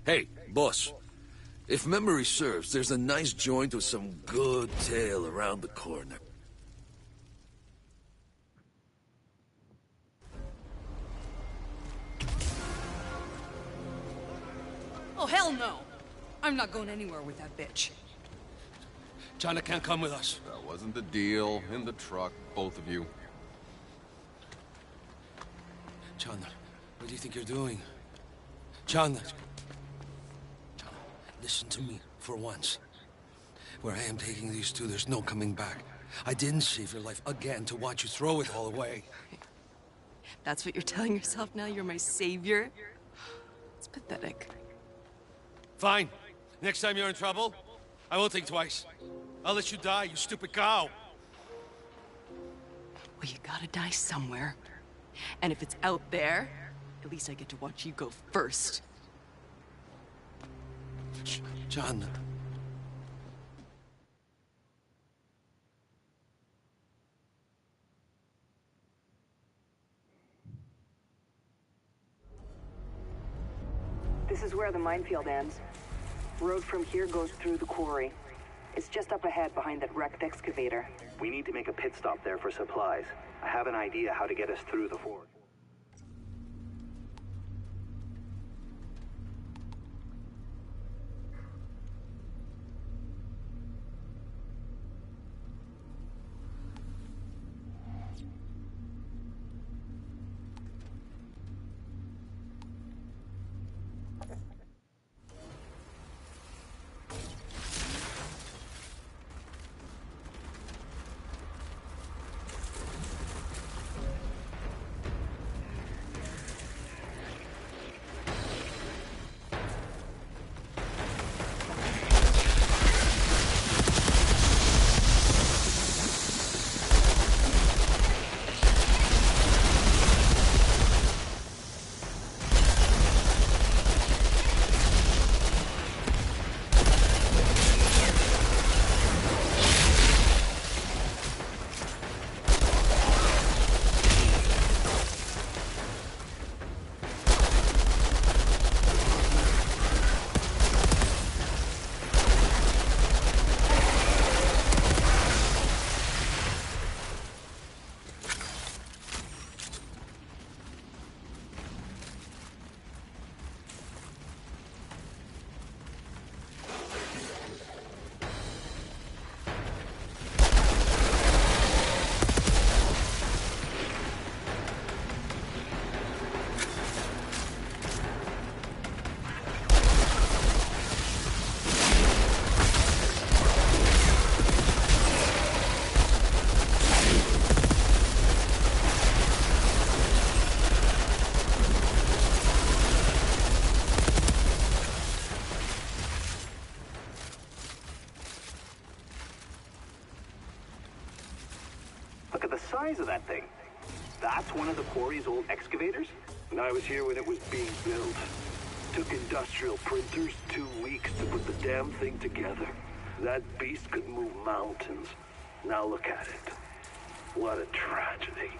Hey, boss. If memory serves, there's a nice joint with some good tail around the corner. Oh, hell no! I'm not going anywhere with that bitch. China can't come with us. That wasn't the deal. In the truck, both of you. Chana, what do you think you're doing? Chana, listen to me for once. Where I am taking these two, there's no coming back. I didn't save your life again to watch you throw it all away. That's what you're telling yourself now? You're my savior? It's pathetic. Fine. Next time you're in trouble, I won't think twice. I'll let you die, you stupid cow. Well, you gotta die somewhere. And if it's out there, at least I get to watch you go first. John. This is where the minefield ends. Road from here goes through the quarry. It's just up ahead behind that wrecked excavator. We need to make a pit stop there for supplies. I have an idea how to get us through the fort. Look at the size of that thing. That's one of the quarry's old excavators? And I was here when it was being built. Took industrial printers 2 weeks to put the damn thing together. That beast could move mountains. Now look at it. What a tragedy.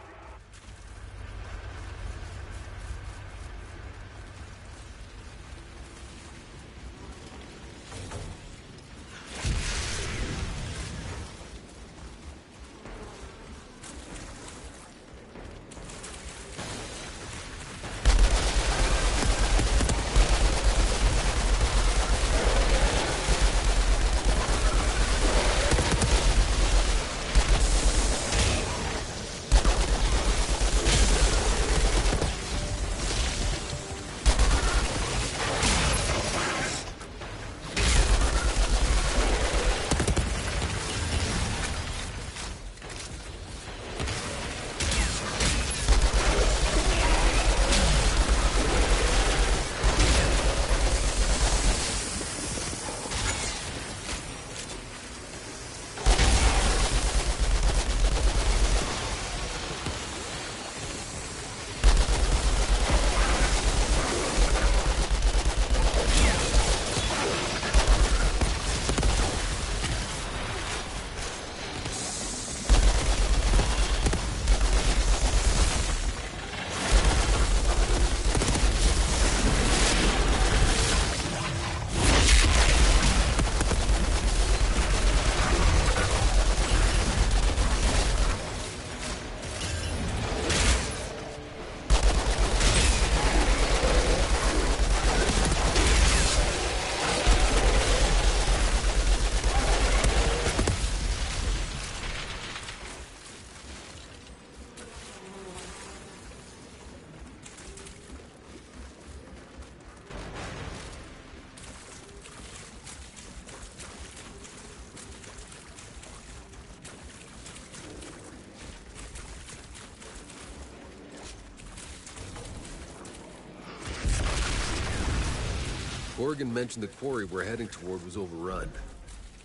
Corrigan mentioned the quarry we're heading toward was overrun.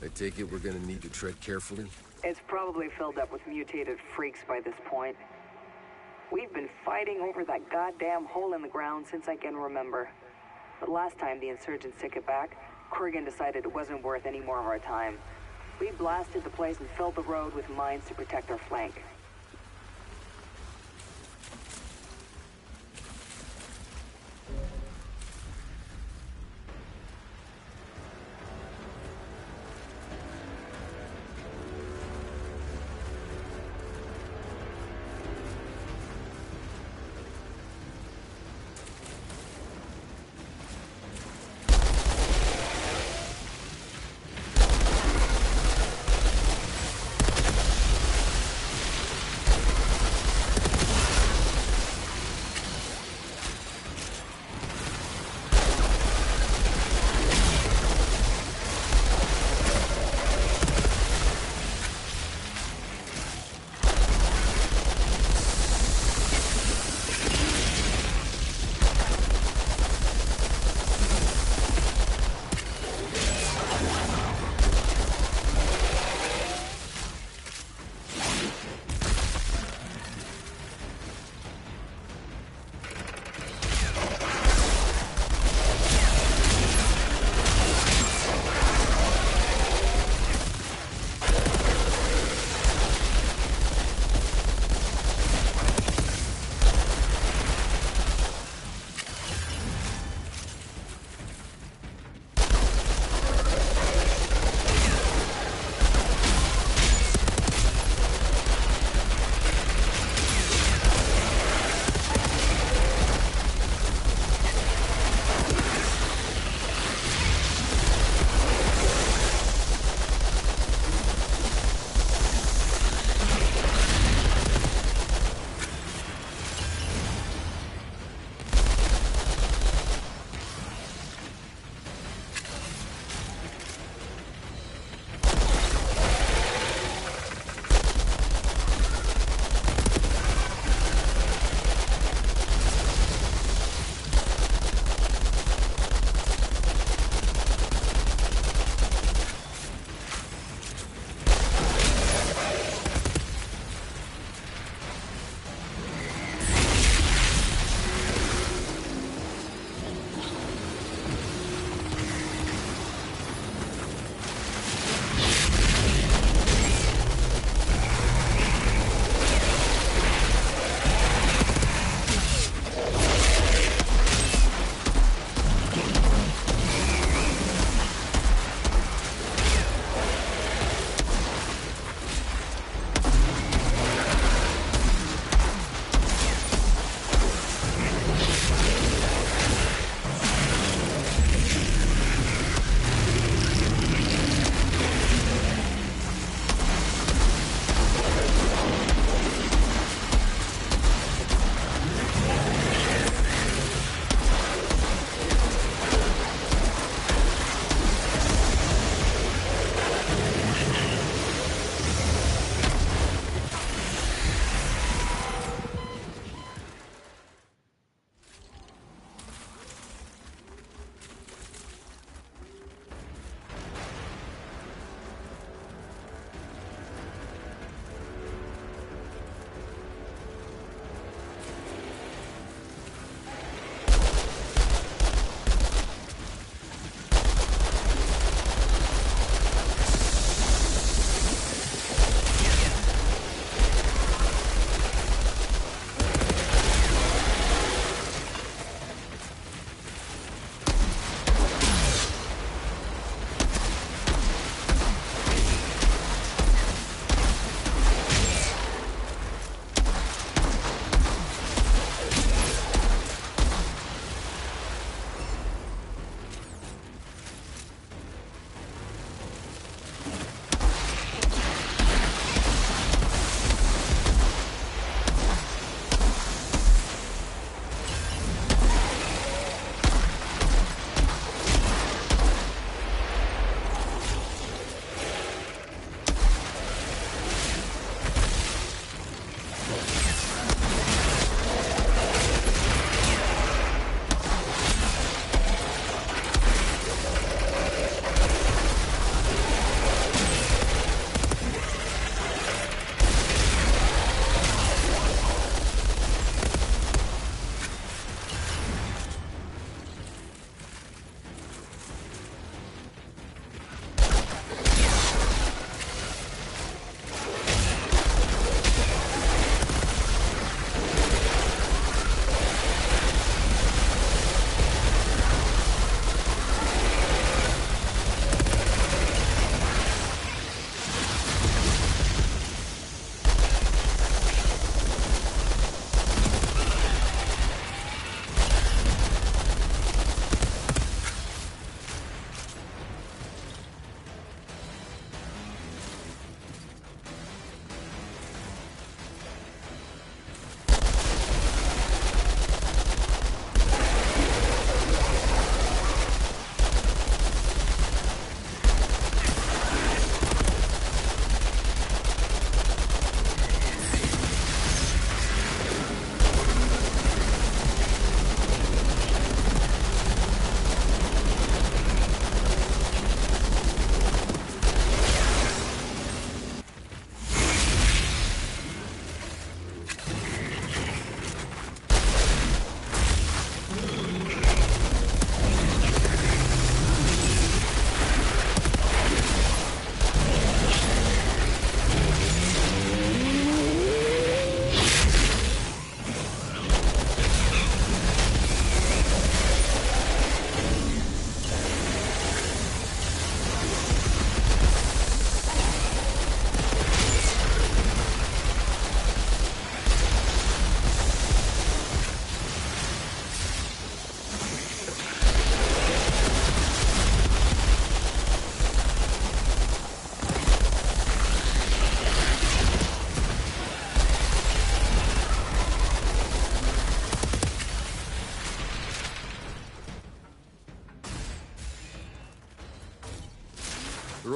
I take it we're gonna need to tread carefully? It's probably filled up with mutated freaks by this point. We've been fighting over that goddamn hole in the ground since I can remember. But last time the insurgents took it back, Corrigan decided it wasn't worth any more of our time. We blasted the place and filled the road with mines to protect our flank.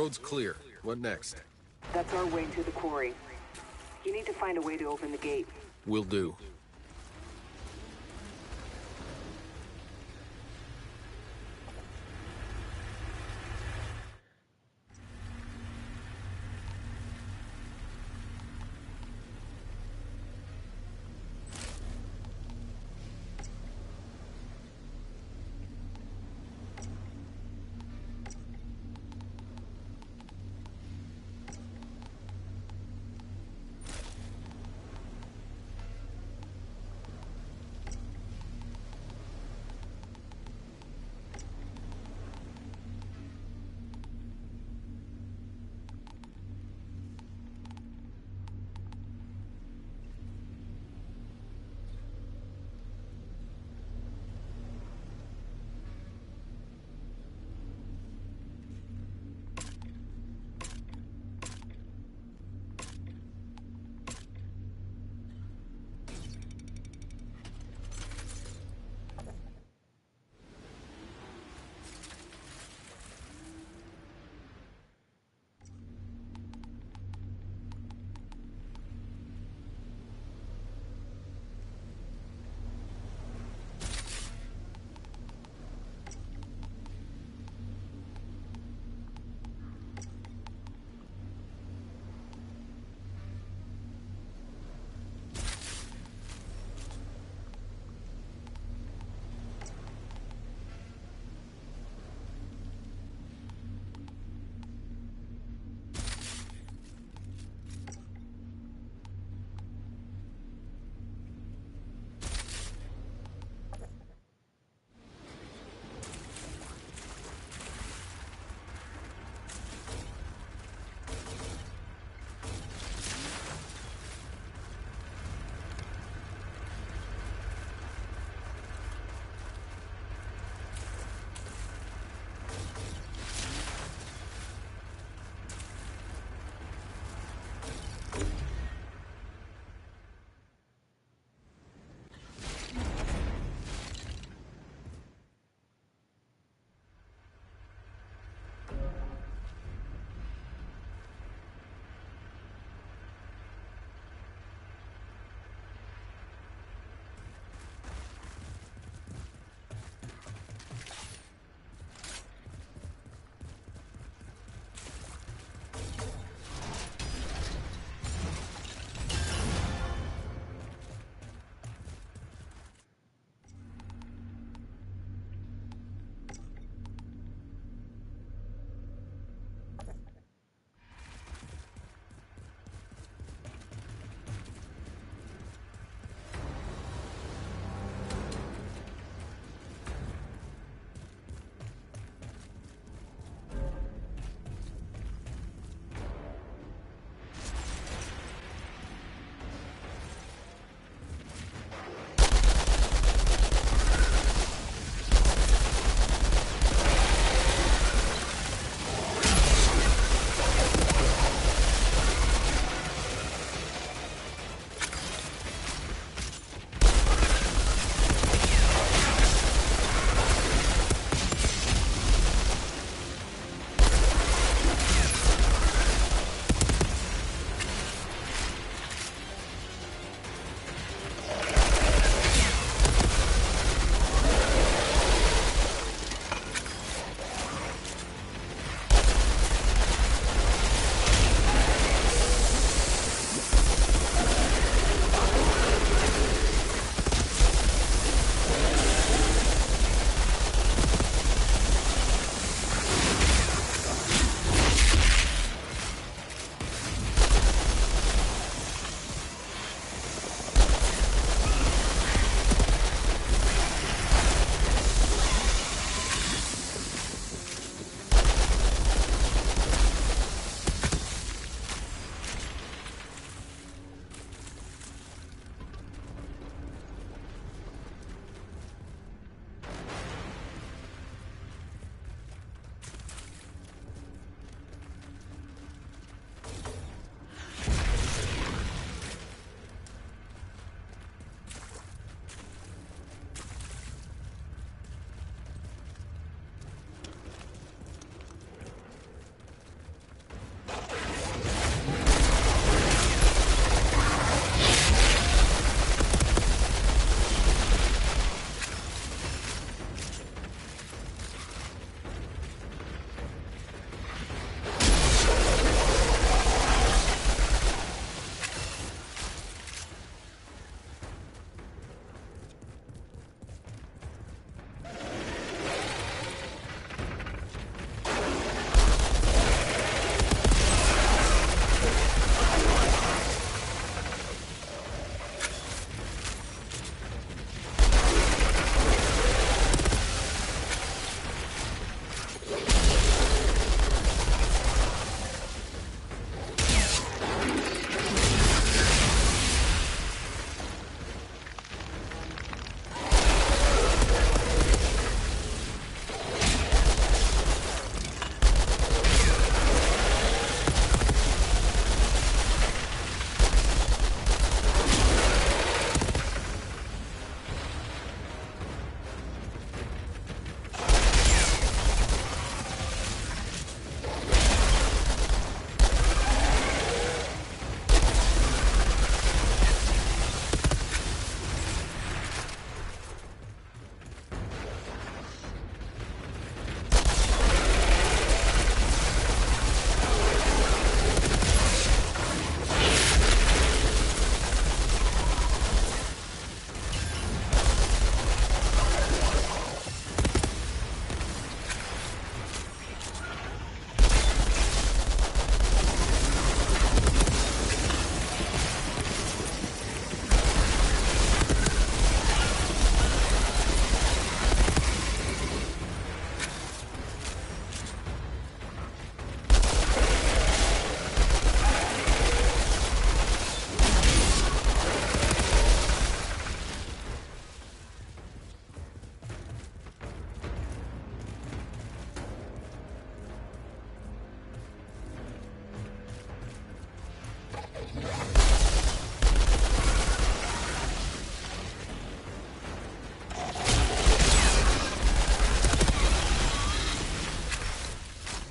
road's clear. What next? That's our way to the quarry. You need to find a way to open the gate. Will do.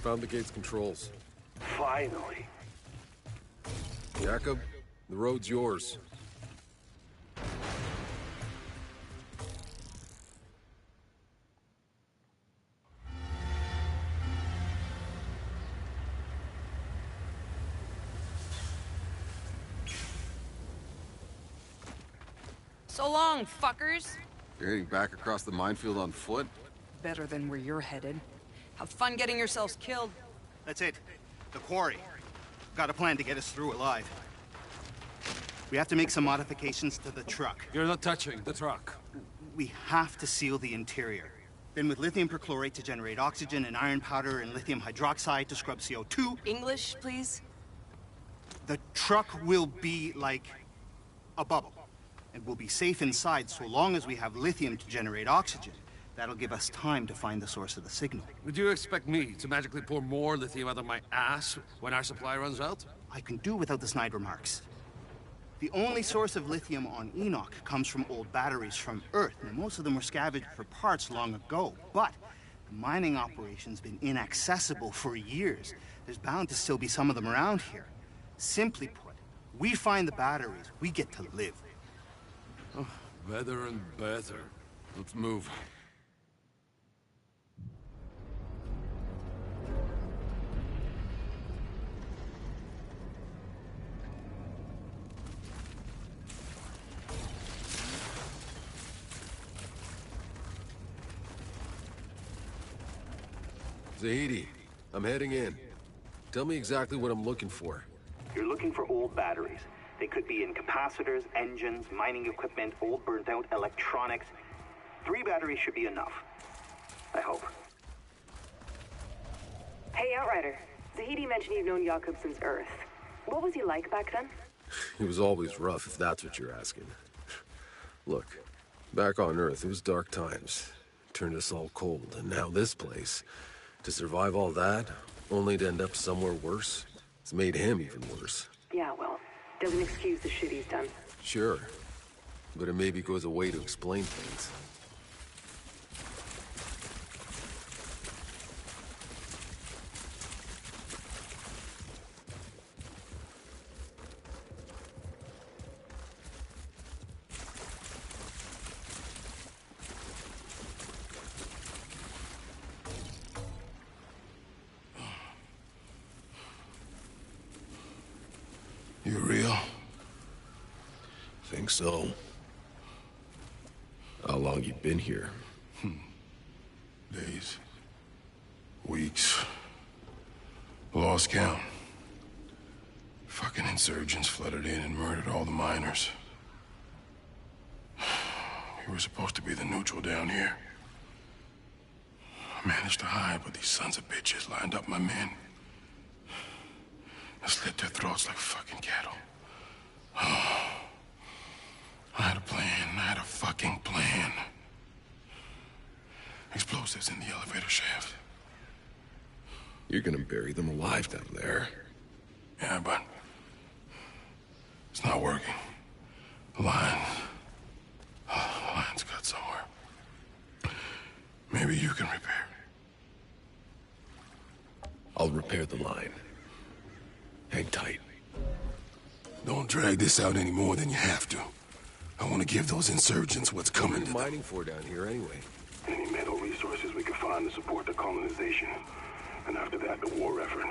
Found the gate's controls. Finally. Jacob, the road's yours. So long, fuckers. You're heading back across the minefield on foot? Better than where you're headed. Have fun getting yourselves killed. That's it. The quarry. Got a plan to get us through alive. We have to make some modifications to the truck. You're not touching the truck. We have to seal the interior. Then with lithium perchlorate to generate oxygen and iron powder and lithium hydroxide to scrub CO2. English, please? The truck will be like a bubble. And we'll be safe inside so long as we have lithium to generate oxygen. That'll give us time to find the source of the signal. Would you expect me to magically pour more lithium out of my ass when our supply runs out? I can do without the snide remarks. The only source of lithium on Enoch comes from old batteries from Earth, and most of them were scavenged for parts long ago. But the mining operation's been inaccessible for years. There's bound to still be some of them around here. Simply put, we find the batteries, we get to live. Oh, better and better. Let's move. Zahidi, I'm heading in. Tell me exactly what I'm looking for. You're looking for old batteries. They could be in capacitors, engines, mining equipment, old burnt-out electronics. 3 batteries should be enough. I hope. Hey, Outrider. Zahidi mentioned you've known Jakob since Earth. What was he like back then? He was always rough, if that's what you're asking. Look, back on Earth, it was dark times. Turned us all cold, and now this place. To survive all that, only to end up somewhere worse, it's made him even worse. Yeah, well, doesn't excuse the shit he's done. Sure, but it maybe goes a way to explain things. You real? Think so. How long you been here? Days. Weeks. Lost count. Fucking insurgents flooded in and murdered all the miners. We were supposed to be the neutral down here. I managed to hide, but these sons of bitches lined up my men. I slit their throats like fucking cattle. Oh. I had a plan. I had a fucking plan. Explosives in the elevator shaft. You're gonna bury them alive down there. Yeah, but it's not working. The line's cut somewhere. Maybe you can repair it. I'll repair the line. Hang tight. Don't drag this out any more than you have to. I want to give those insurgents what's coming to them. What are you mining for down here anyway? Any metal resources we could find to support the colonization. And after that, the war effort.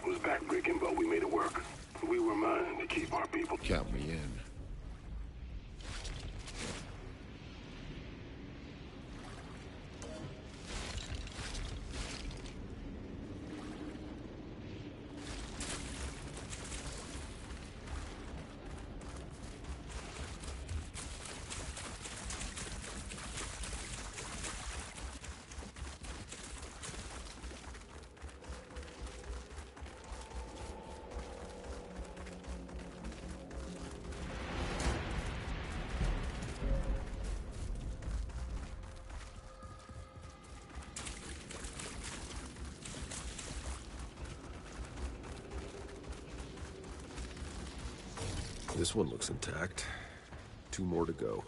It was backbreaking, but we made it work. We were mining to keep our people. Count me in. This one looks intact. 2 more to go.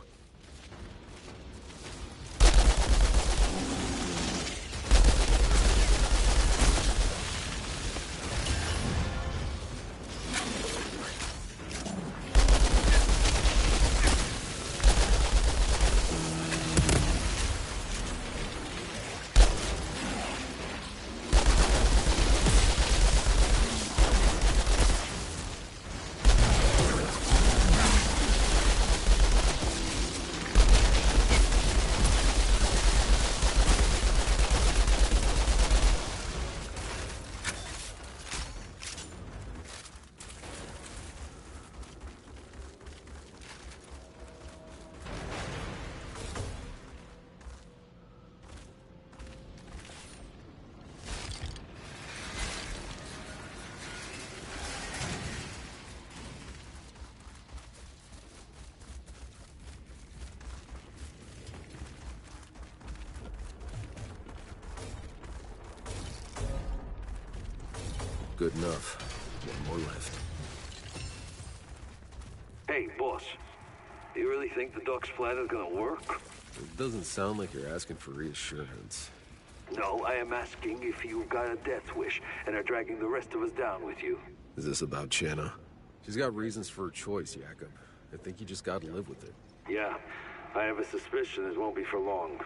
Good enough. One more left. Hey, boss. You really think the Duck's plan is gonna work? It doesn't sound like you're asking for reassurance. No, I am asking if you've got a death wish and are dragging the rest of us down with you. Is this about Channa? She's got reasons for her choice, Jacob. I think you just gotta live with it. Yeah, I have a suspicion it won't be for long.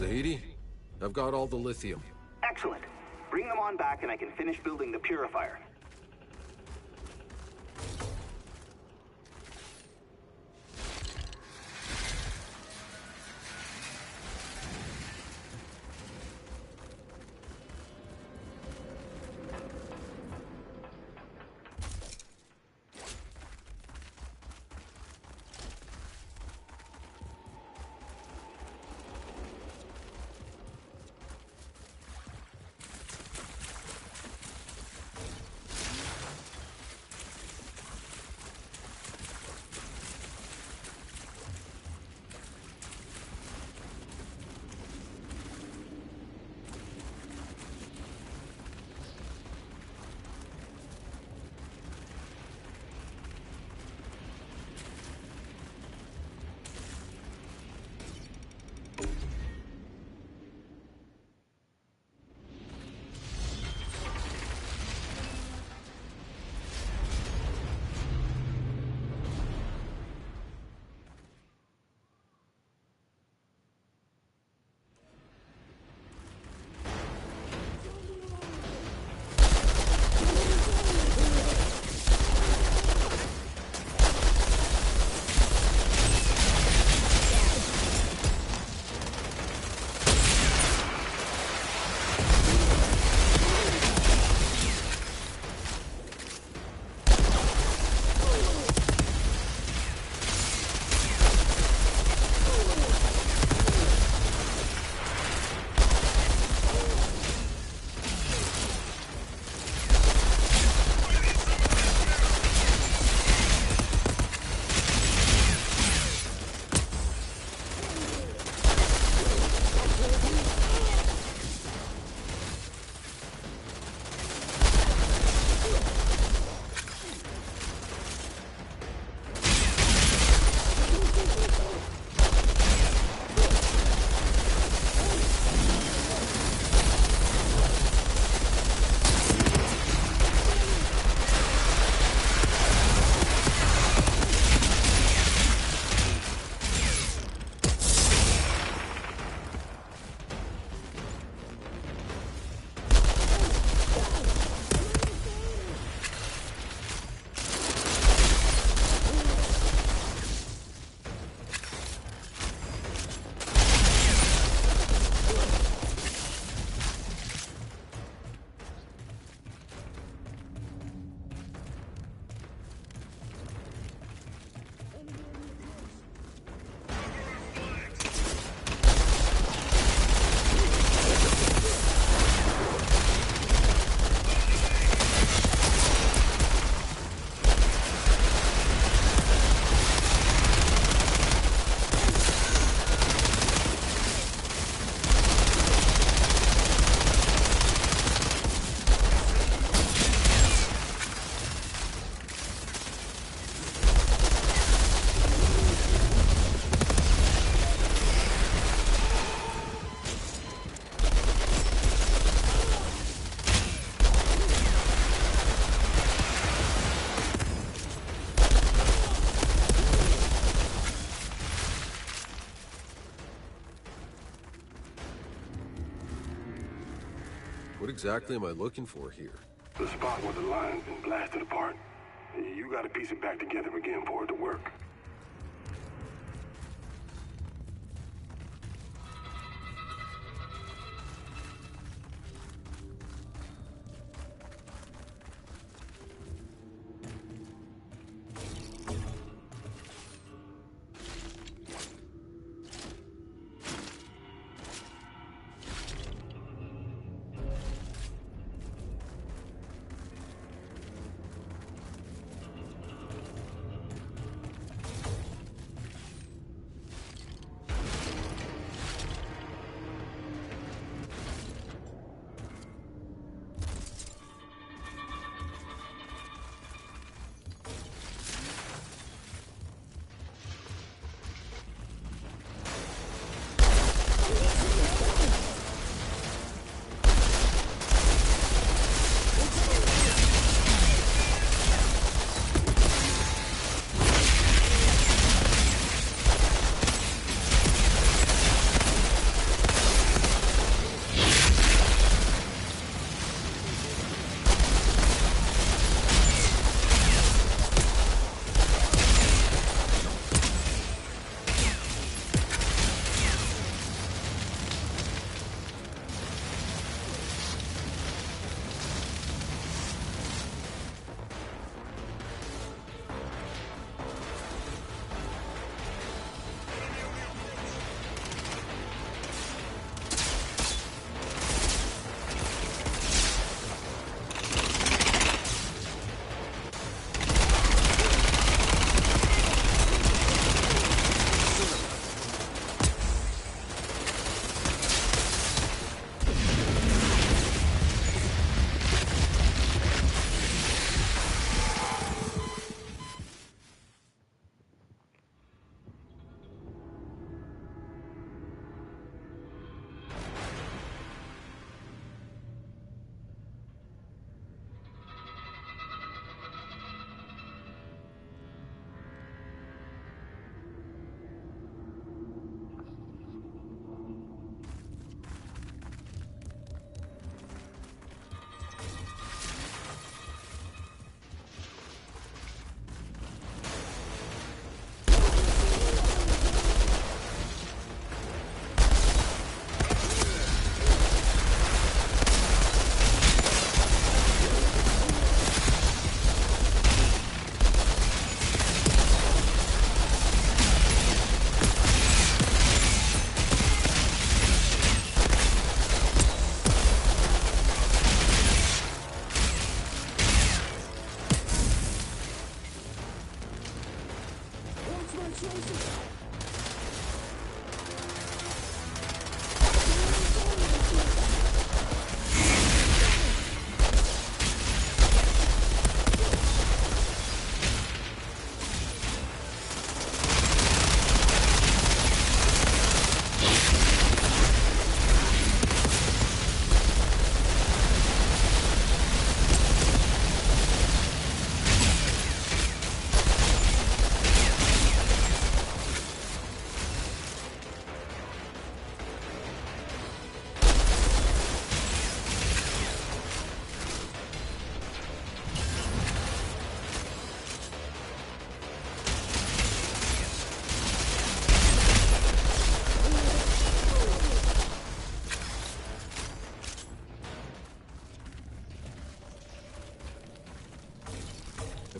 Zahidi, I've got all the lithium. Excellent. Bring them on back and I can finish building the purifier. What exactly am I looking for here? The spot where the line's been blasted apart. You gotta piece it back together again for it to work.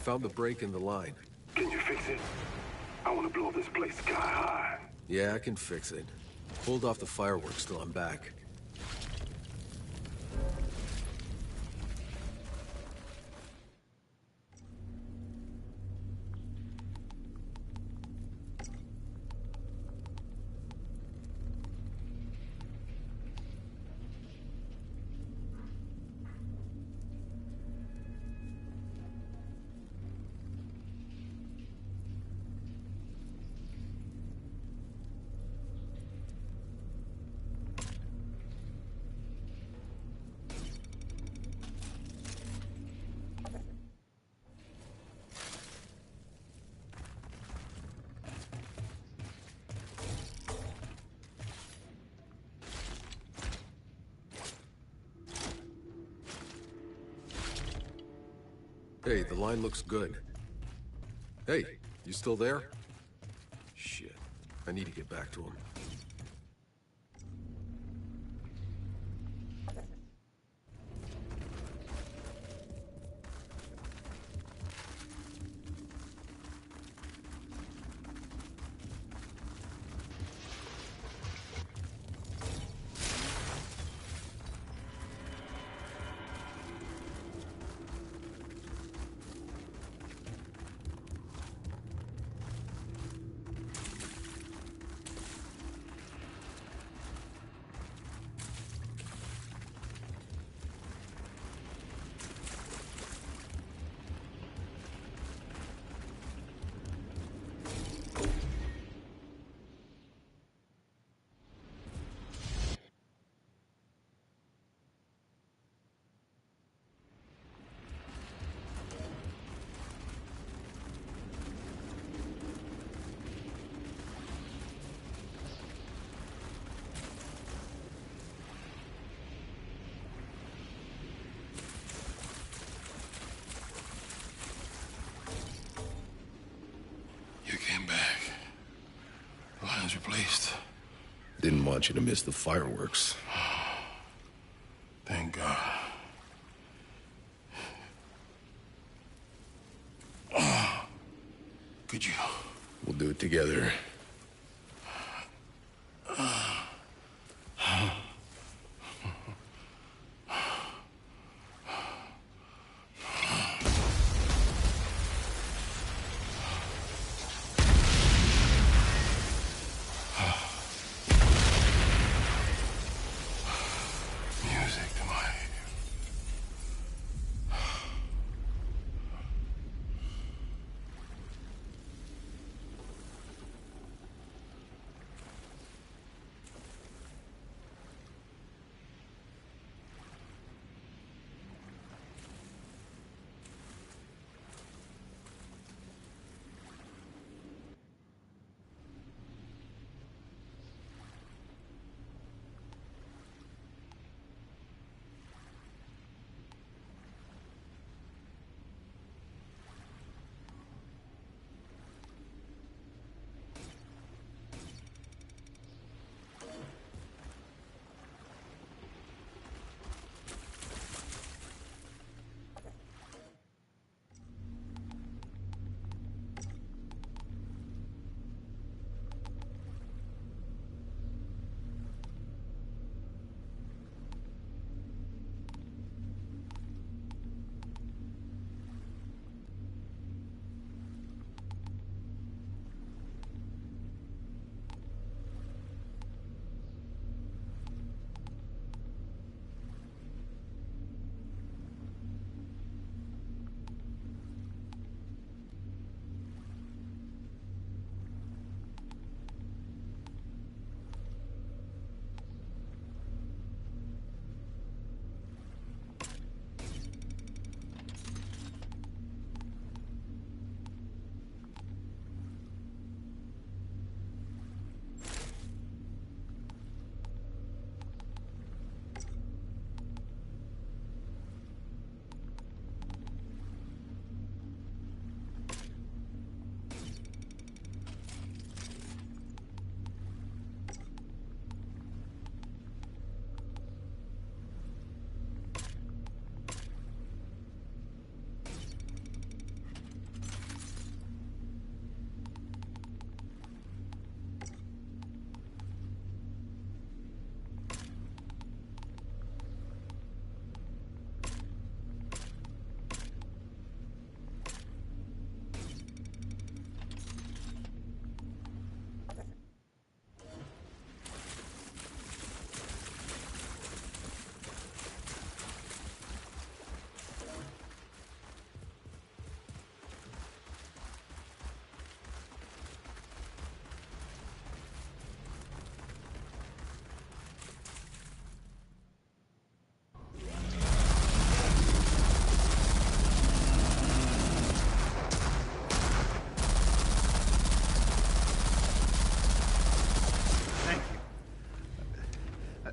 Found the break in the line. Can you fix it? I want to blow this place sky high. Yeah, I can fix it. Hold off the fireworks till I'm back. Hey, the line looks good. Hey, you still there? Shit. I need to get back to him. You came back. The line's replaced. Didn't want you to miss the fireworks. Thank God. Could you? We'll do it together. Music to my...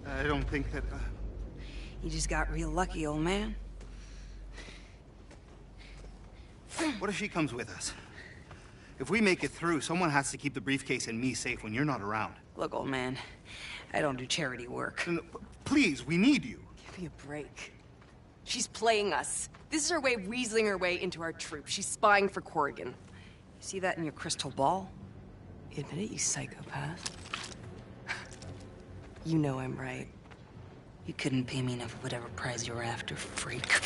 I don't think that... You just got real lucky, old man. What if she comes with us? If we make it through, someone has to keep the briefcase and me safe when you're not around. Look, old man, I don't do charity work. No, please, we need you. Give me a break. She's playing us. This is her way of weaseling her way into our troop. She's spying for Corrigan. You see that in your crystal ball? Admit it, you psychopath. You know I'm right. You couldn't pay me enough of whatever prize you were after, freak.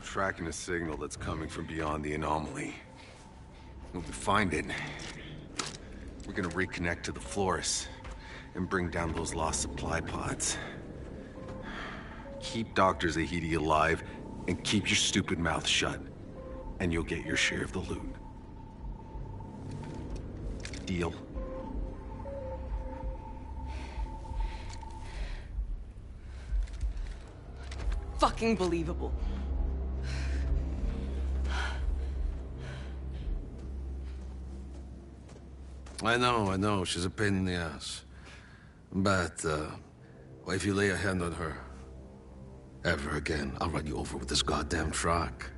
Tracking a signal that's coming from beyond the anomaly. When we find it, we're gonna reconnect to the Flores and bring down those lost supply pods. Keep Dr. Zahidi alive and keep your stupid mouth shut, and you'll get your share of the loot. Deal? Fucking believable. I know, she's a pain in the ass. But, if you lay a hand on her, ever again, I'll run you over with this goddamn truck.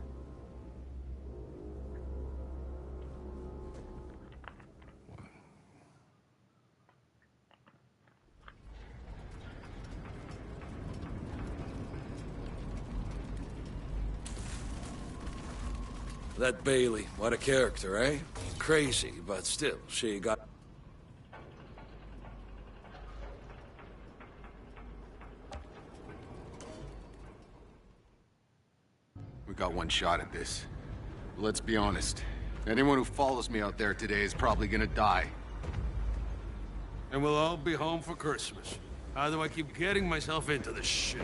That Bailey, what a character, eh? Crazy, but still, she got... We got one shot at this. Let's be honest. Anyone who follows me out there today is probably gonna die. And we'll all be home for Christmas. How do I keep getting myself into this shit?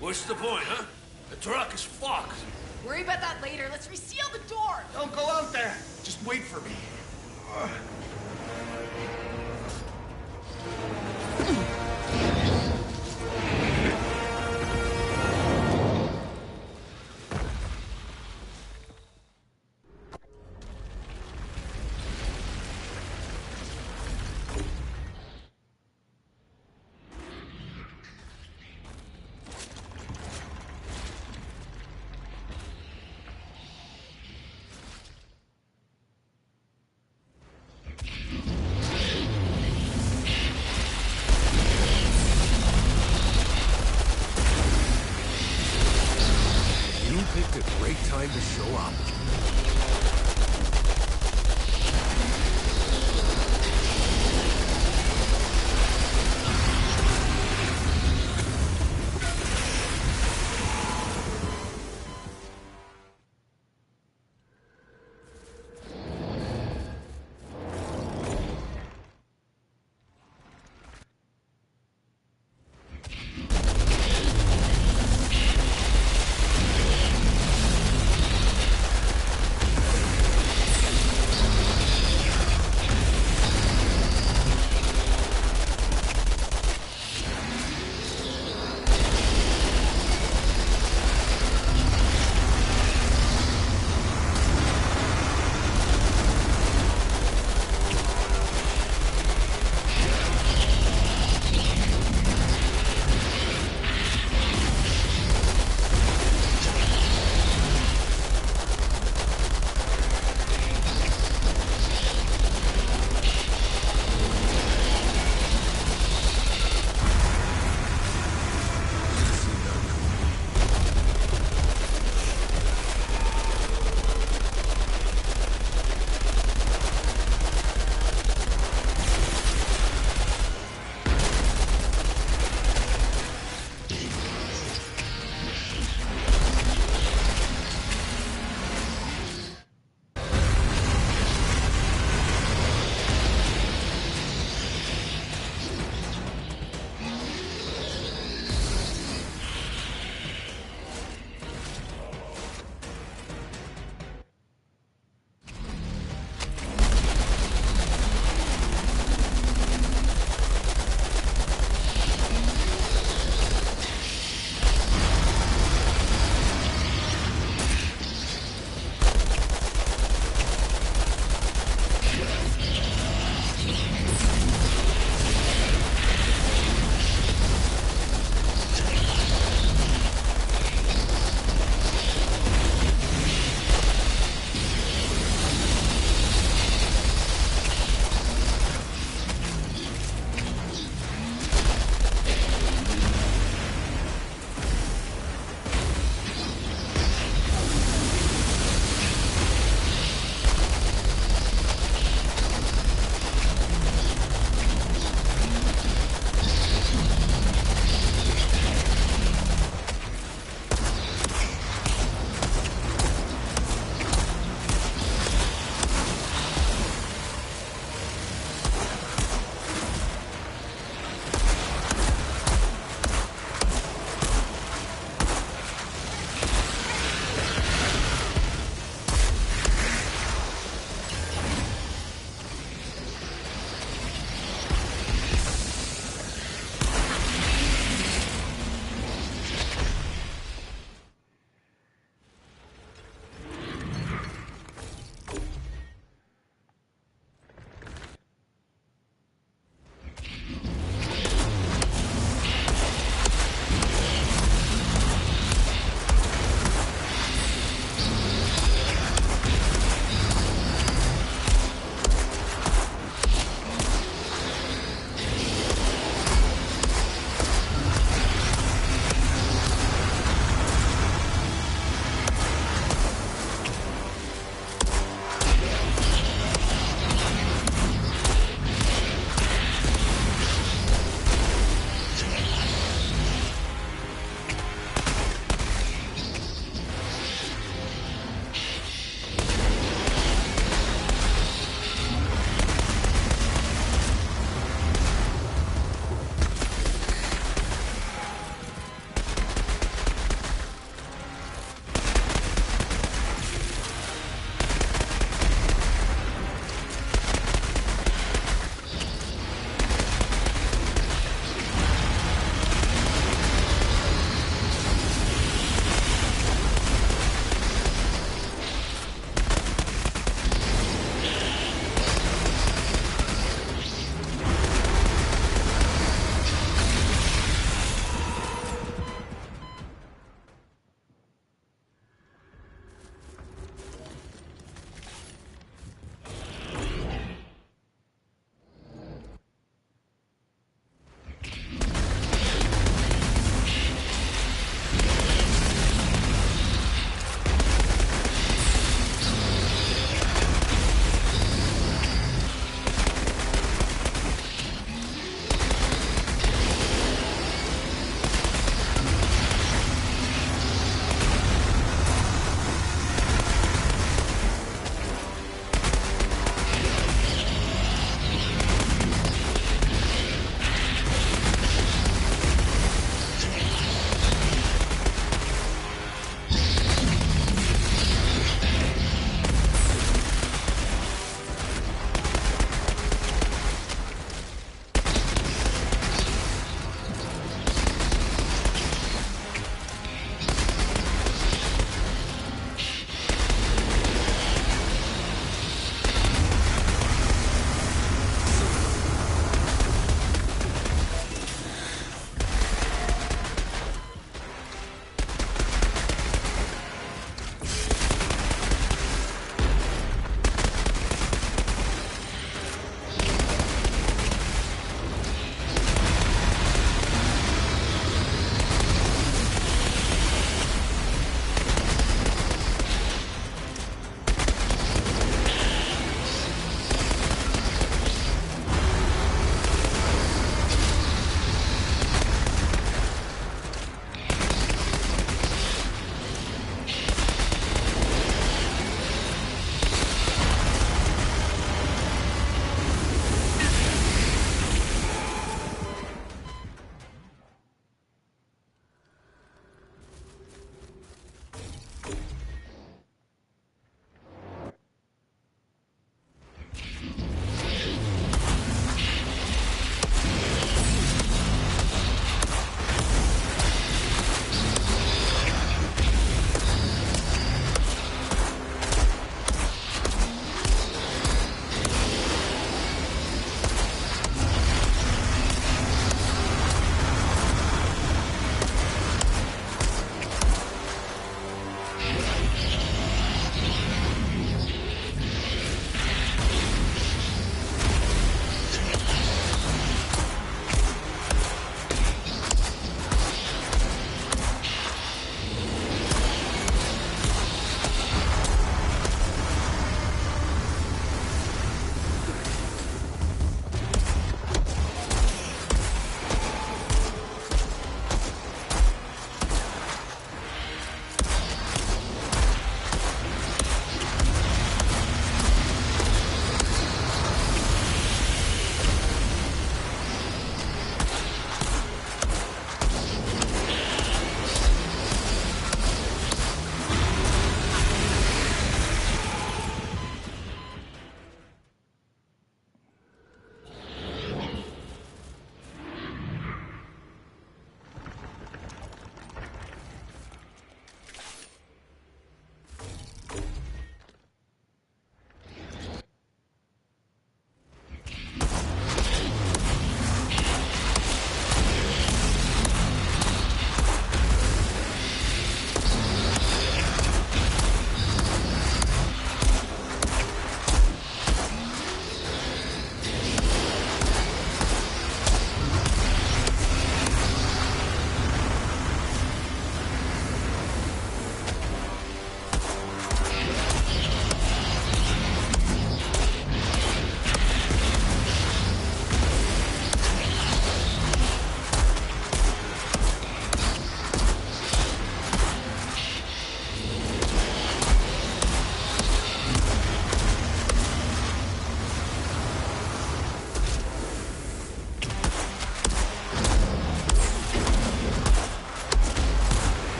What's the point, huh? The truck is fucked. Worry about that later. Let's reseal the door. Don't go out there. Just wait for me.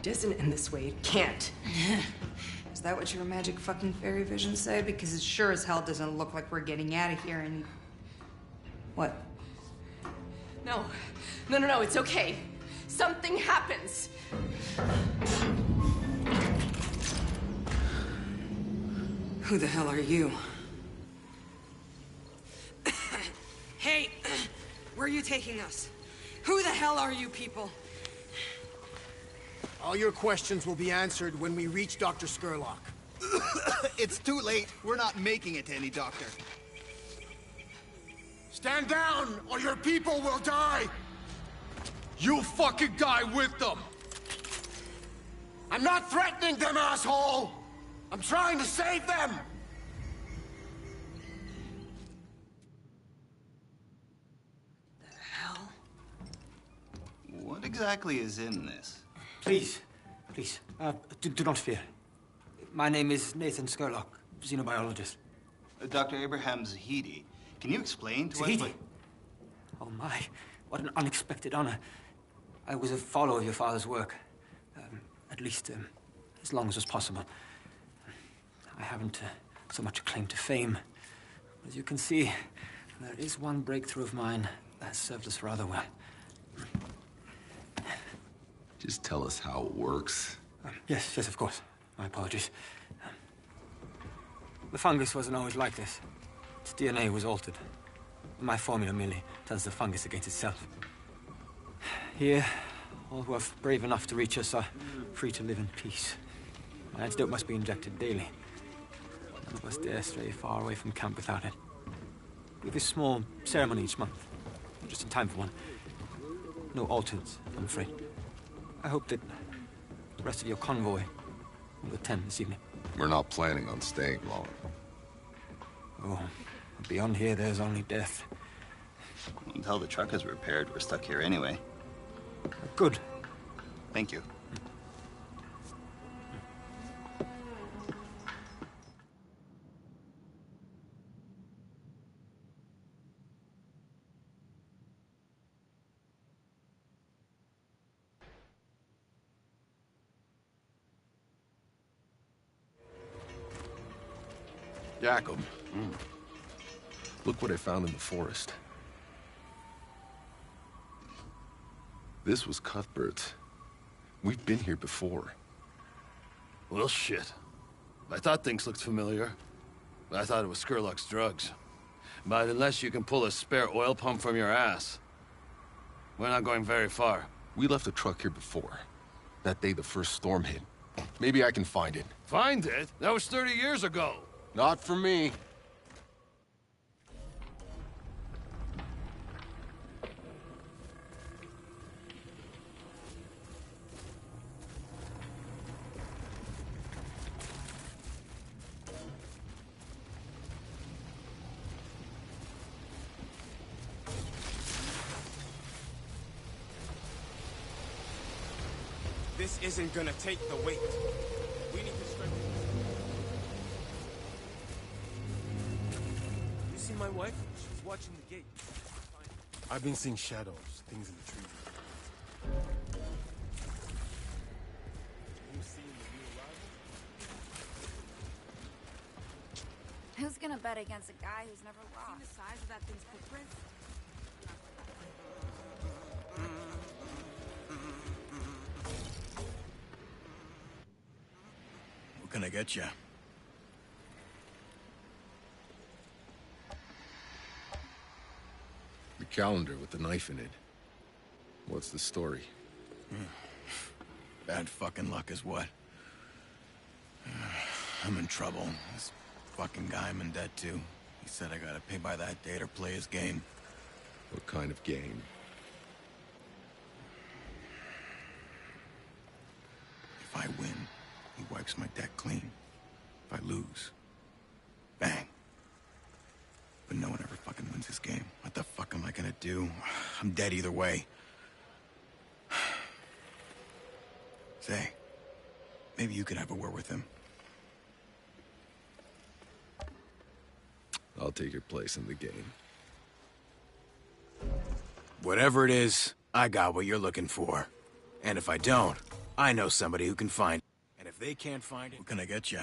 doesn't end this way. It can't. Is that what your magic fucking fairy vision say? Because it sure as hell doesn't look like we're getting out of here and... What? No. No, it's okay. Something happens. Who the hell are you? Hey, where are you taking us? Who the hell are you people? All your questions will be answered when we reach Dr. Skurlock. It's too late. We're not making it to any doctor. Stand down, or your people will die! You fucking die with them! I'm not threatening them, asshole! I'm trying to save them! What exactly is in this? Please, do not fear. My name is Nathan Skurlock, xenobiologist. Dr. Abraham Zahidi. Can you explain to us Zahidi? what... Oh my, what an unexpected honor. I was a follower of your father's work. At least, as long as was possible. I haven't so much a claim to fame. As you can see, there is one breakthrough of mine that has served us rather well. Just tell us how it works. Yes, of course. My apologies. The fungus wasn't always like this. Its DNA was altered. My formula merely turns the fungus against itself. Here, all who are brave enough to reach us are free to live in peace. My antidote must be injected daily. None of us dare stray far away from camp without it. We have a small ceremony each month, just in time for one. No altars, I'm afraid. I hope that the rest of your convoy will attend this evening. We're not planning on staying long. Oh, beyond here, there's only death. Until the truck is repaired, we're stuck here anyway. Good. Thank you. Jacob. Look what I found in the forest. This was Cuthbert's. We've been here before. Well, shit. I thought things looked familiar. I thought it was Skurlock's drugs. But unless you can pull a spare oil pump from your ass, we're not going very far. We left a truck here before. That day the first storm hit. Maybe I can find it. Find it? That was 30 years ago. Not for me. This isn't gonna take the weight. We need to strengthen. You see my wife? She's watching the gate. I've been seeing shadows, things in the trees. You seen the new arrival? Who's gonna bet against a guy who's never lost? See the size of that thing's footprint? What can I get you? The calendar with the knife in it. What's the story? Bad fucking luck is what? I'm in trouble. This fucking guy I'm in debt to. He said I gotta pay by that date or play his game. What kind of game? If I win, he wipes my debt clean. If I lose, bang. But no one ever fucking wins this game. What the fuck am I gonna do? I'm dead either way. Say, maybe you could have a word with him. I'll take your place in the game. Whatever it is, I got what you're looking for. And if I don't, I know somebody who can find it. And if they can't find it, we're gonna get you.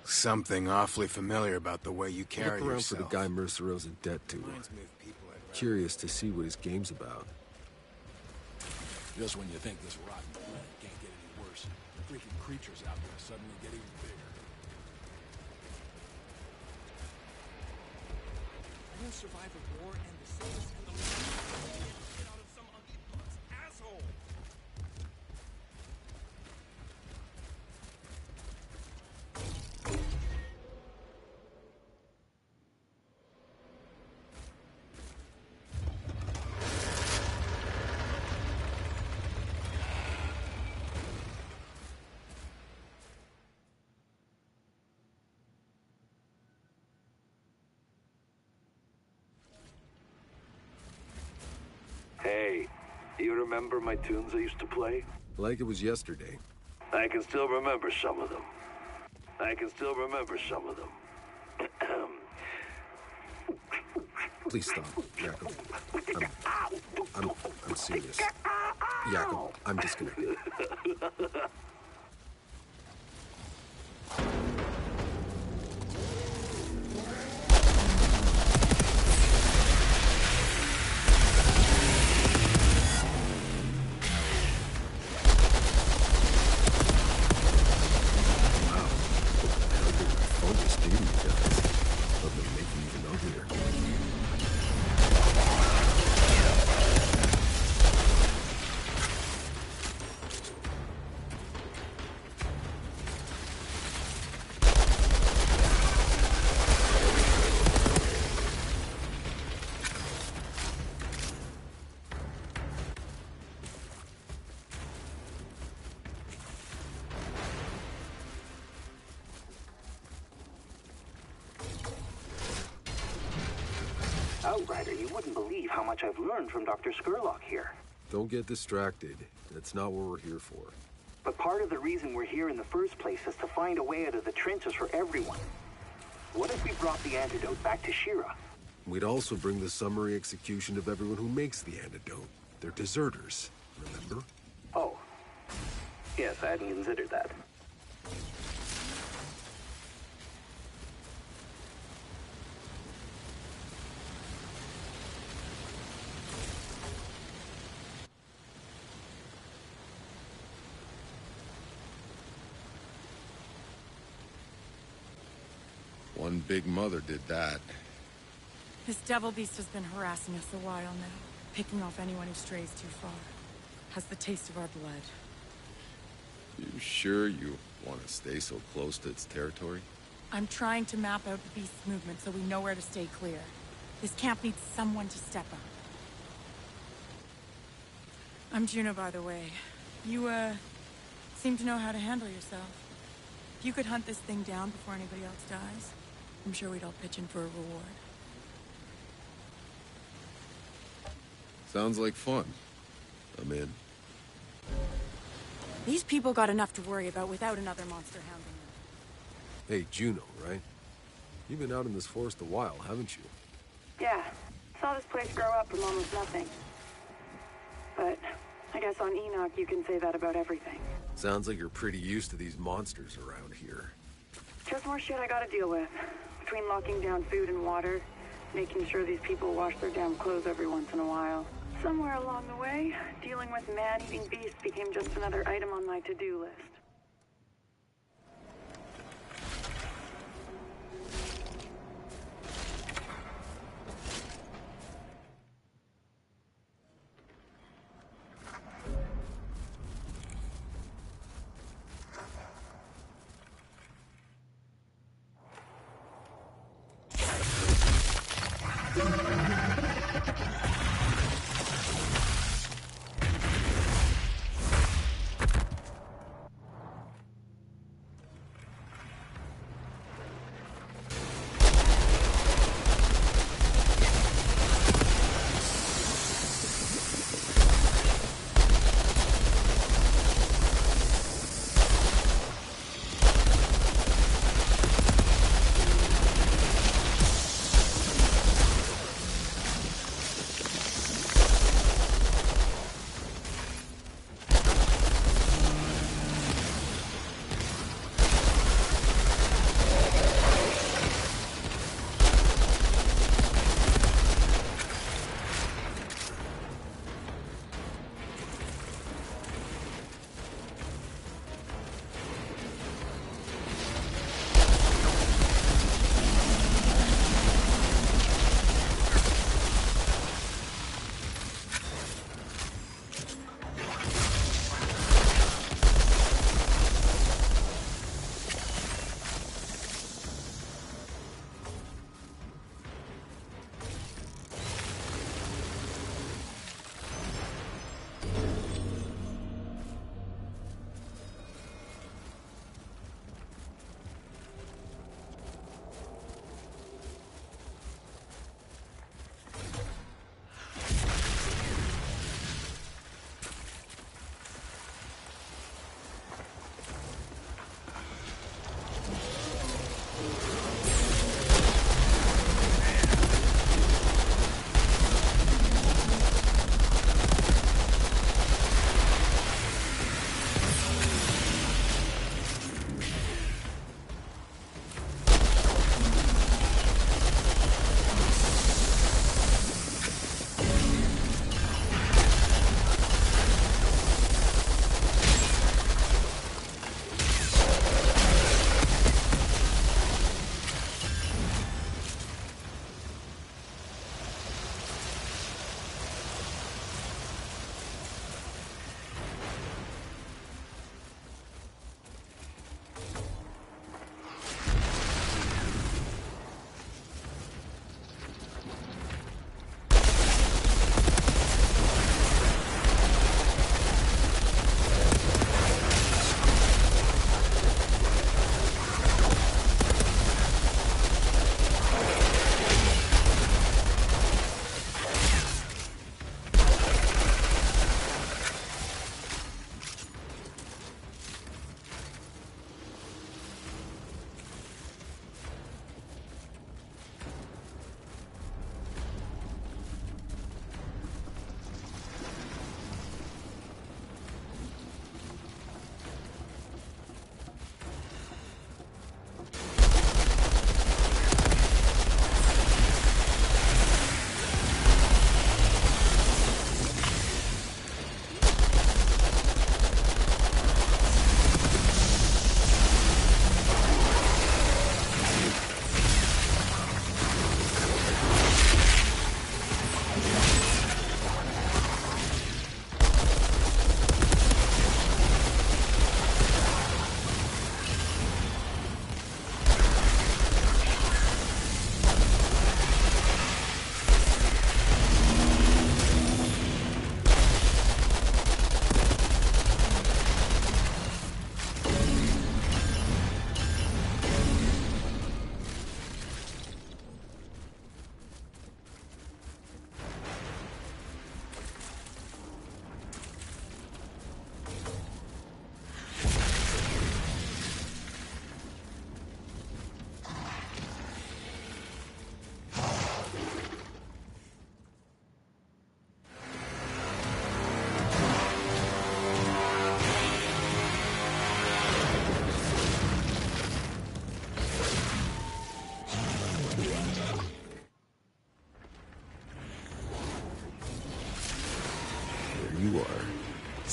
Something awfully familiar about the way you carry Look around yourself. for the guy Mercero's in debt to. Curious to see what his game's about. Just when you think this rotten planet can't get any worse, the freaking creatures out there suddenly get even bigger. I didn't survive a war and the sickness and the get out of some ugly putz asshole. Hey, you remember my tunes I used to play? Like it was yesterday. I can still remember some of them. Please stop, Jacob. I'm serious. Jacob, I'm disconnected. Outrider, you wouldn't believe how much I've learned from Dr. Skurlock here. Don't get distracted. That's not what we're here for. But part of the reason we're here in the first place is to find a way out of the trenches for everyone. What if we brought the antidote back to Shira? We'd also bring the summary execution of everyone who makes the antidote. They're deserters, remember? Oh. Yes, I hadn't considered that. One big mother did that. This devil beast has been harassing us a while now, picking off anyone who strays too far. Has the taste of our blood. You sure you want to stay so close to its territory? I'm trying to map out the beast's movement so we know where to stay clear. This camp needs someone to step up. I'm Juno, by the way. You, seem to know how to handle yourself. If you could hunt this thing down before anybody else dies, I'm sure we'd all pitch in for a reward. Sounds like fun. I'm in. These people got enough to worry about without another monster hounding them. Hey, Juno, right? You've been out in this forest a while, haven't you? Yeah. Saw this place grow up from almost nothing. But I guess on Enoch you can say that about everything. Sounds like you're pretty used to these monsters around here. Just more shit I gotta deal with. Between locking down food and water, making sure these people wash their damn clothes every once in a while. Somewhere along the way, dealing with man-eating beasts became just another item on my to-do list.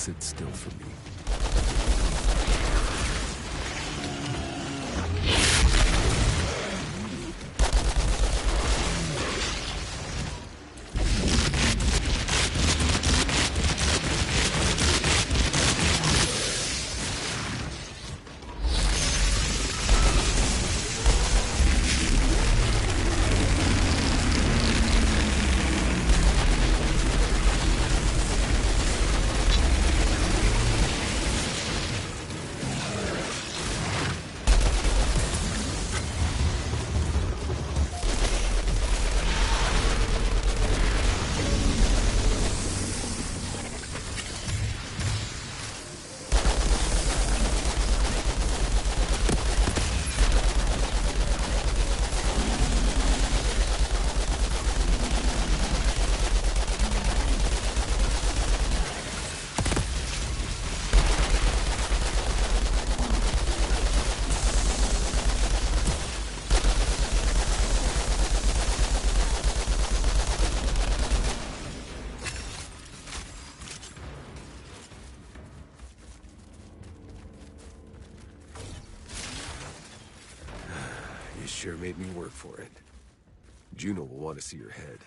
sit still for me. You sure made me work for it. Juno will want to see your head.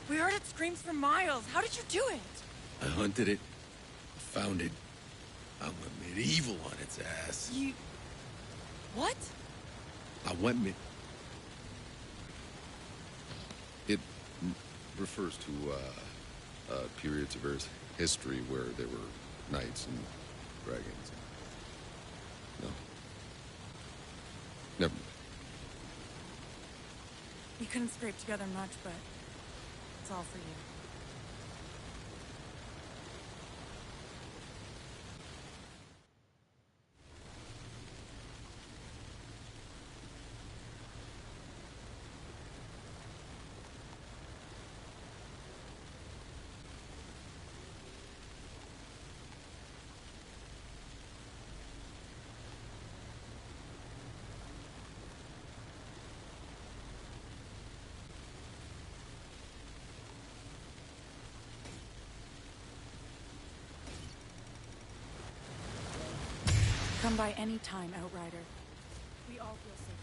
We heard it screams for miles. How did you do it? I hunted it, found it. I went medieval on its ass. You... What? I went It refers to periods of Earth's history where there were knights and dragons. No. Never mind. You couldn't scrape together much, but it's all for you. Come by any time, Outrider. We all feel safer.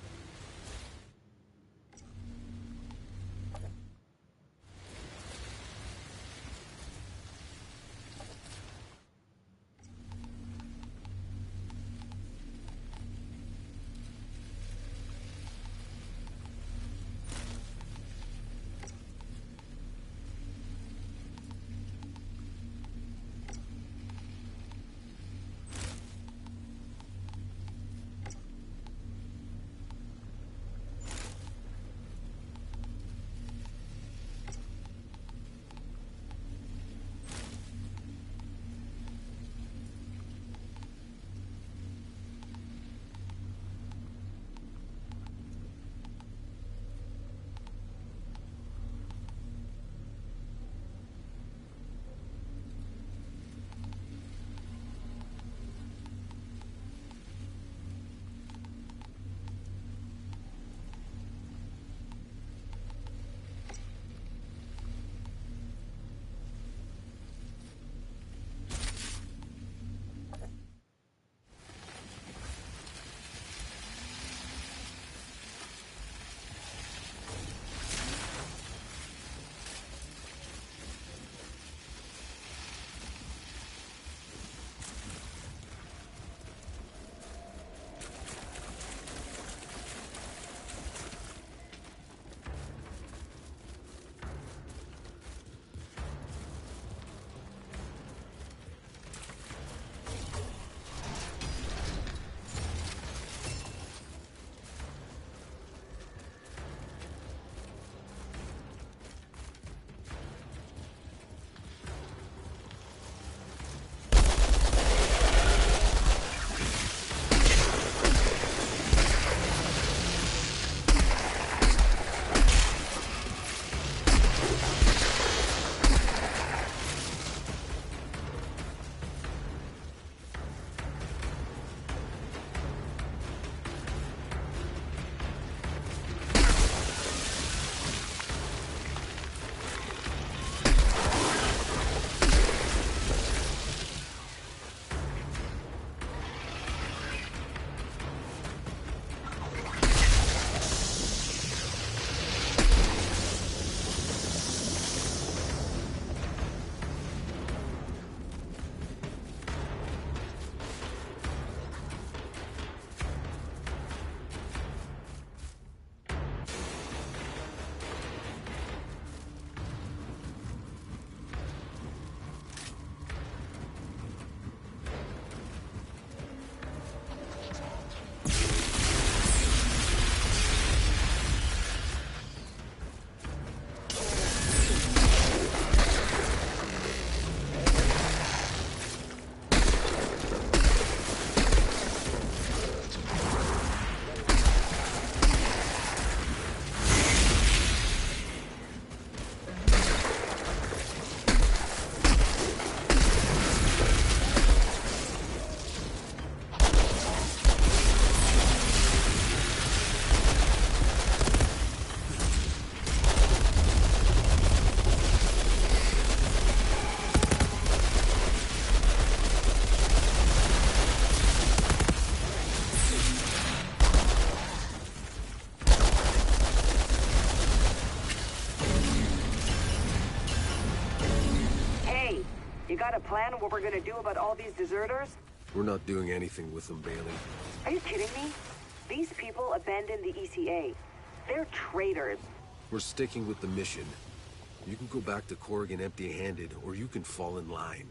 You got a plan what we're gonna do about all these deserters? We're not doing anything with them, Bailey. Are you kidding me? These people abandoned the ECA. They're traitors. We're sticking with the mission. You can go back to Corrigan empty-handed, or you can fall in line.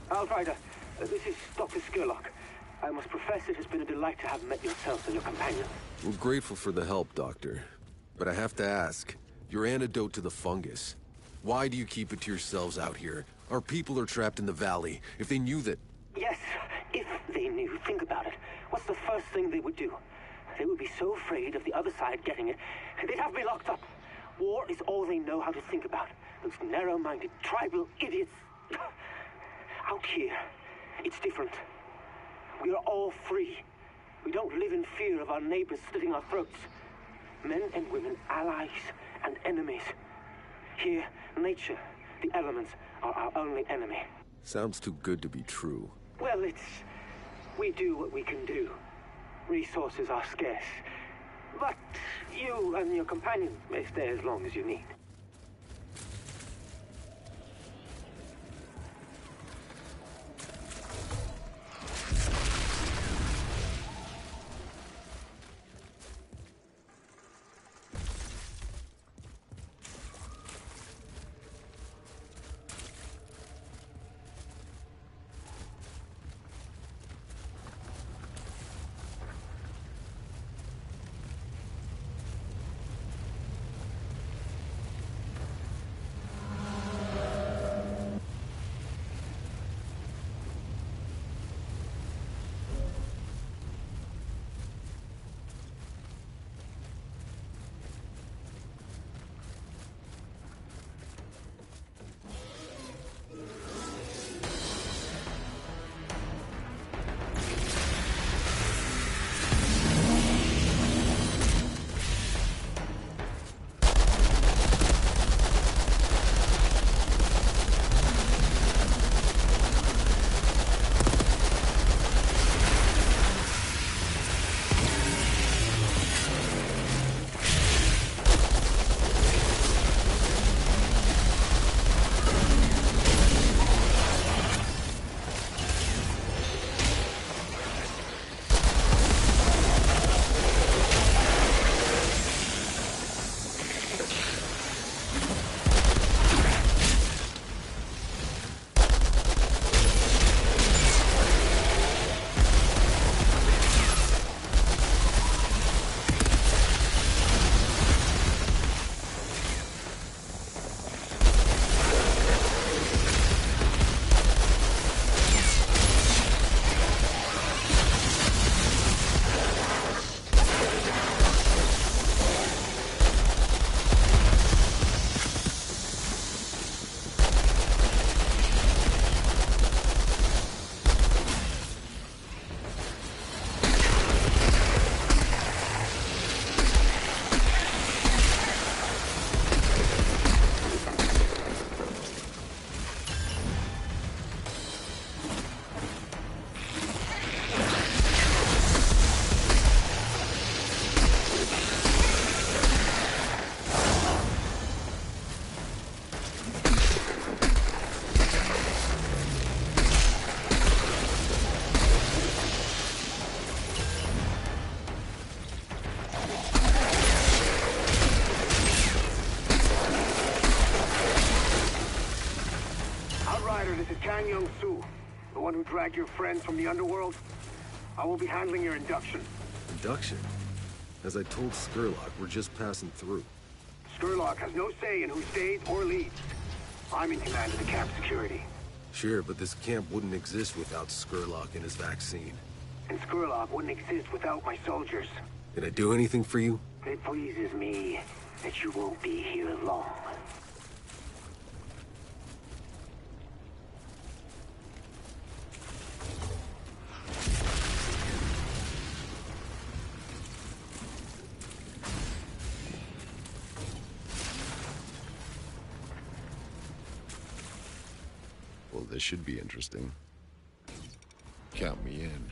Outrider, this is Dr. Skurlock. I must profess it has been a delight to have met yourself and your companion. We're grateful for the help, Doctor. But I have to ask, your antidote to the fungus. Why do you keep it to yourselves out here? Our people are trapped in the valley. If they knew that... Yes, if they knew. Think about it. What's the first thing they would do? They would be so afraid of the other side getting it, they'd have me locked up. War is all they know how to think about. Those narrow-minded, tribal idiots. Out here, it's different. We are all free. We don't live in fear of our neighbors slitting our throats. Men and women, allies and enemies. Here, nature, the elements, are our only enemy. Sounds too good to be true. Well, we do what we can do. Resources are scarce. But you and your companions may stay as long as you need. Ryder, this is Chan Young-soo, the one who dragged your friends from the underworld. I will be handling your induction. Induction? As I told Skurlock, we're just passing through. Skurlock has no say in who stays or leaves. I'm in command of the camp security. Sure, but this camp wouldn't exist without Skurlock and his vaccine. And Skurlock wouldn't exist without my soldiers. Did I do anything for you? It pleases me that you won't be here long. Well, this should be interesting. Count me in.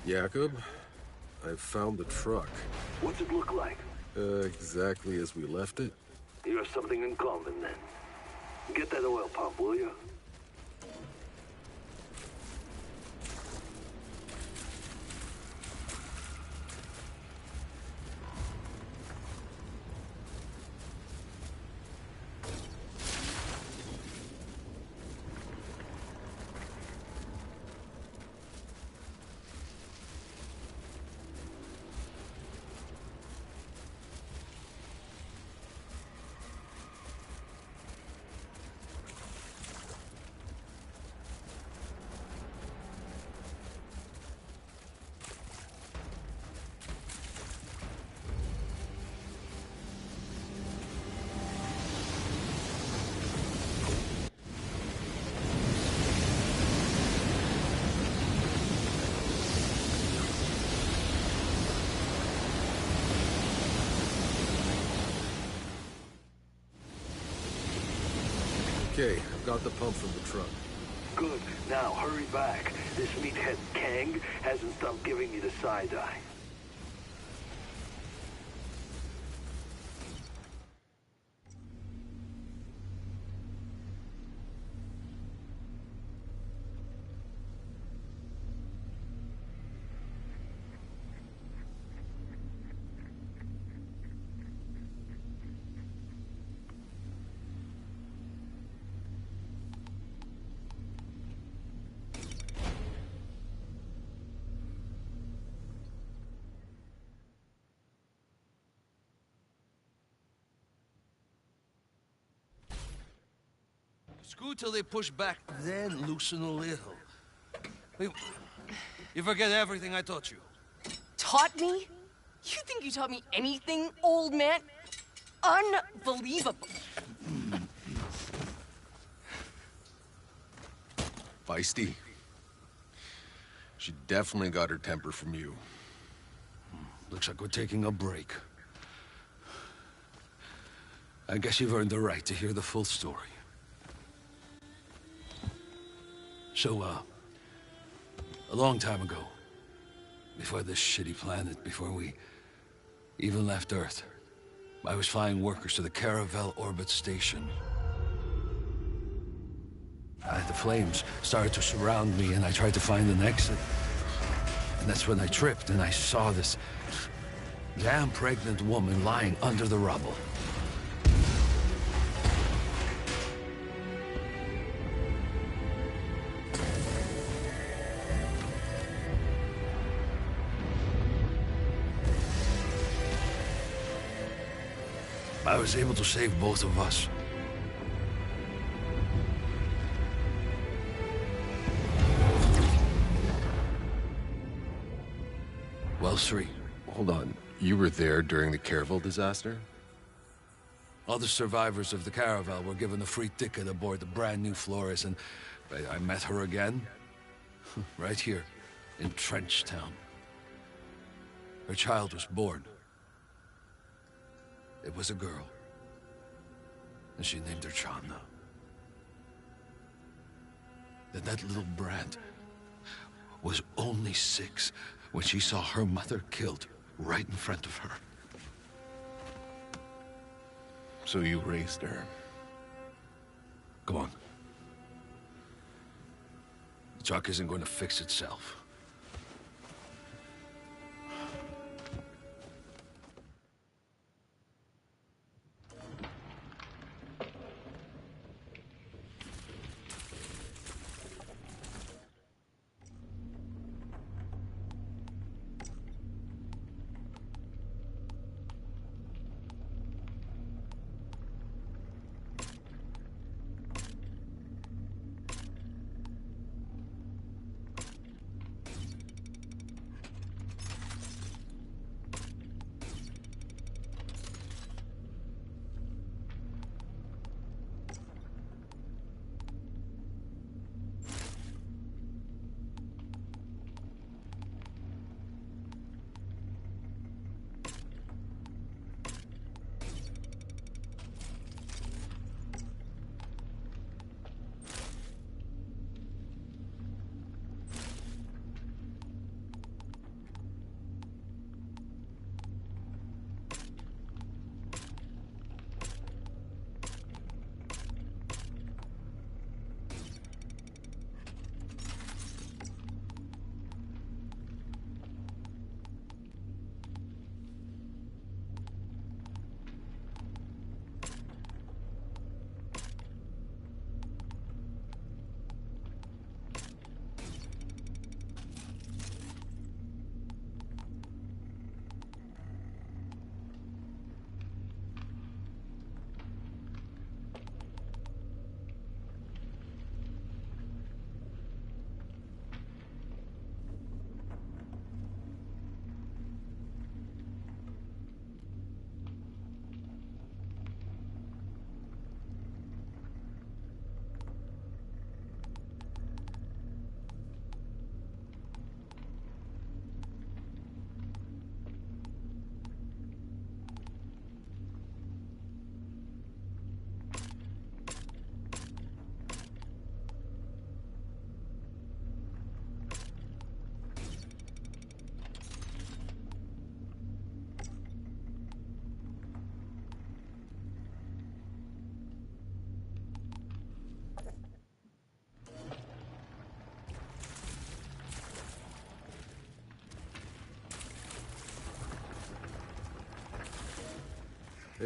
Jacob, I've found the truck. What's it look like? Exactly as we left it. You have something in common, then. Get that oil pump, will you? Okay, I've got the pump from the truck. Good. Now, hurry back. This meathead Kang hasn't stopped giving me the side eye. Screw till they push back, then loosen a little. Wait, you forget everything I taught you. Taught me? You think you taught me anything, old man? Unbelievable. Feisty. She definitely got her temper from you. Looks like we're taking a break. I guess you've earned the right to hear the full story. So, a long time ago, before this shitty planet, before we even left Earth, I was flying workers to the Caravel Orbit Station. The flames started to surround me, and I tried to find an exit. And that's when I tripped, and I saw this damn pregnant woman lying under the rubble. I was able to save both of us. Well, Sri. Hold on. You were there during the Caravel disaster? All the survivors of the Caravel were given a free ticket aboard the brand new Flores, and I met her again. Right here, in Trenchtown. Her child was born. It was a girl. And she named her Chandna. That little brat was only 6 when she saw her mother killed right in front of her. So you raised her? Come on. The truck isn't going to fix itself.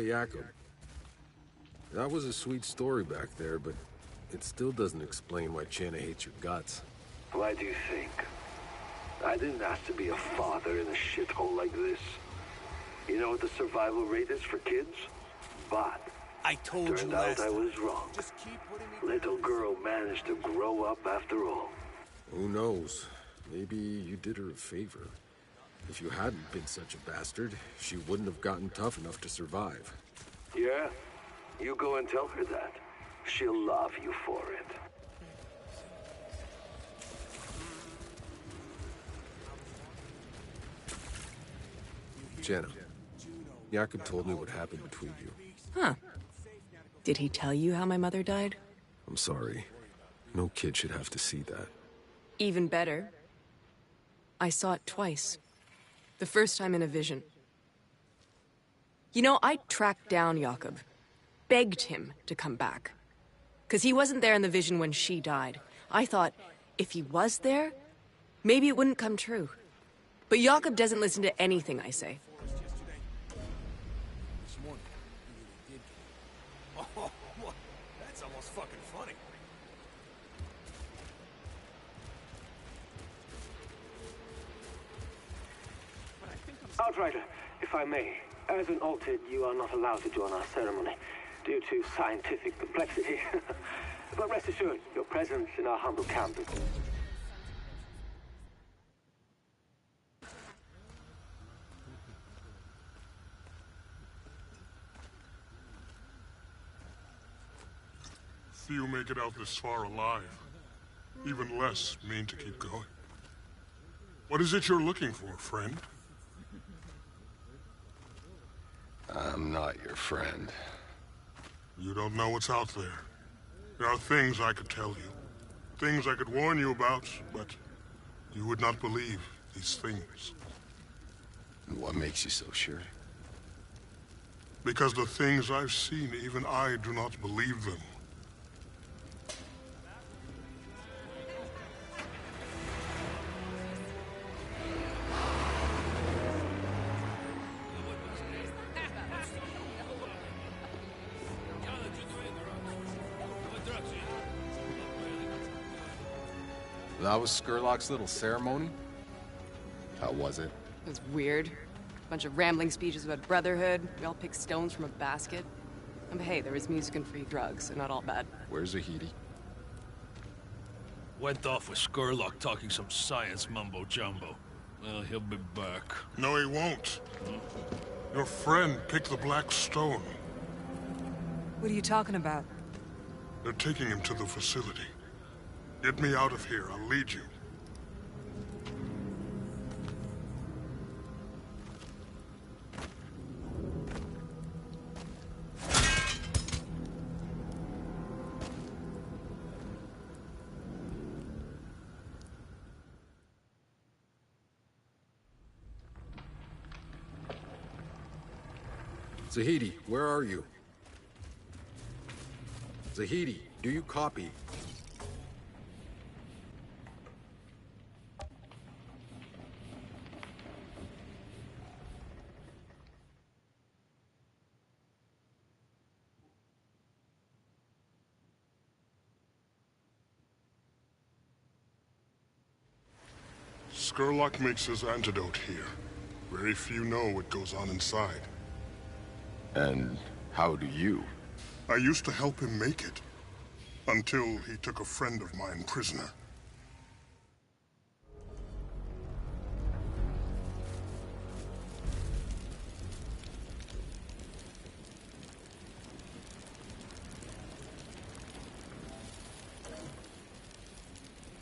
Hey, Jakob. That was a sweet story back there, but it still doesn't explain why Channa hates your guts. Why do you think? I didn't ask to be a father in a shithole like this. You know what the survival rate is for kids? But I told you turned last out I time. was wrong. Just keep putting me Little girl managed to grow up after all. Who knows? Maybe you did her a favor. If you hadn't been such a bastard, she wouldn't have gotten tough enough to survive. Yeah? You go and tell her that. She'll love you for it. Jenna, Jakob told me what happened between you. Huh. Did he tell you how my mother died? I'm sorry. No kid should have to see that. Even better. I saw it twice. The first time in a vision. You know, I tracked down Jakob. Begged him to come back. 'Cause he wasn't there in the vision when she died. I thought, if he was there, maybe it wouldn't come true. But Jakob doesn't listen to anything I say. this morning. You really did get it. Oh, what? That's almost fucking funny. Outrider, if I may, as an altered, you are not allowed to join our ceremony due to scientific complexity. But rest assured, your presence in our humble camp is... Few make it out this far alive. Even less mean to keep going. What is it you're looking for, friend? I'm not your friend. You don't know what's out there. There are things I could tell you. Things I could warn you about, but you would not believe these things. And what makes you so sure? Because the things I've seen, even I do not believe them. That was Skurlock's little ceremony? How was it? It was weird. Bunch of rambling speeches about brotherhood. We all picked stones from a basket. And hey, there was music and free drugs, so not all bad. Where's Zahidi? Went off with Skurlock talking some science mumbo-jumbo. Well, he'll be back. No, he won't. Your friend picked the black stone. What are you talking about? They're taking him to the facility. Get me out of here. I'll lead you. Zahidi, where are you? Zahidi, do you copy? Skurlock makes his antidote here. Very few know what goes on inside. And how do you? I used to help him make it. Until he took a friend of mine prisoner.